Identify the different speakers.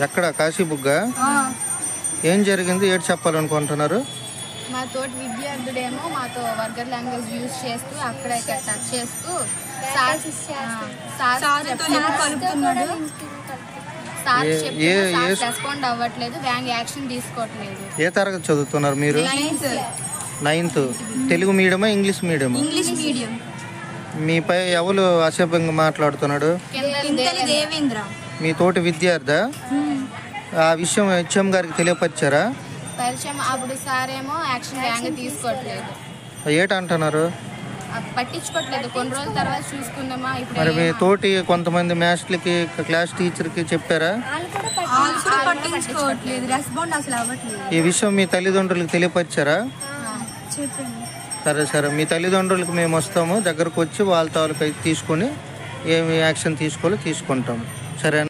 Speaker 1: ఎక్కడ కాశీబుగ్గ? ఏం జరిగింది, ఏంటి చెప్పాలనుకుంటున్నారు?
Speaker 2: మా తోటి విద్యార్థుడేమో మాతో వర్గర్ లాంగ్వేజ్ యూజ్ చేస్తూ అక్కడ ఇక్కడ టచ్ చేస్తూ రెస్పాండ్ అవ్వట్లేదు, వ్యాంగ్ యాక్షన్ తీసుకోవట్లేదు.
Speaker 1: ఏ తరగతి చదువుతున్నారు మీరు? 9th. తెలుగు మీడియమా ఇంగ్లీష్ మీడియమా?
Speaker 2: English medium.
Speaker 1: మీపై ఎవరు అసభ్యంగా మాట్లాడుతున్నాడు?
Speaker 2: దేవేంద్ర.
Speaker 1: మీ తోటి విద్యార్థి? ఆ విషయం హెచ్ఎం గారికి తెలియపరిచారా?
Speaker 2: పరిచయం. అప్పుడు సార్ ఏమో యాక్షన్ వ్యాంగ్ తీసుకోవట్లేదు.
Speaker 1: ఏటంటున్నారు?
Speaker 2: పట్టించుకోవట్లేదు. కొన్ని రోజుల తర్వాత చూసుకుందామా.
Speaker 1: మరి మీ తోటి కొంతమంది మాస్టర్లకి క్లాస్ టీచర్కి చెప్పారా?
Speaker 2: పట్టించుకోవట్లేదు, రెస్పాండ్ అసలు అవ్వట్లేదు.
Speaker 1: ఈ విషయం మీ తల్లిదండ్రులకు తెలియపరిచారా? సరే, మీ తల్లిదండ్రులకు మేము వస్తాము, దగ్గరకు వచ్చి వాళ్ళ తాలూకు తీసుకొని ఏమి యాక్షన్ తీసుకోవాలో తీసుకుంటాము. సరే.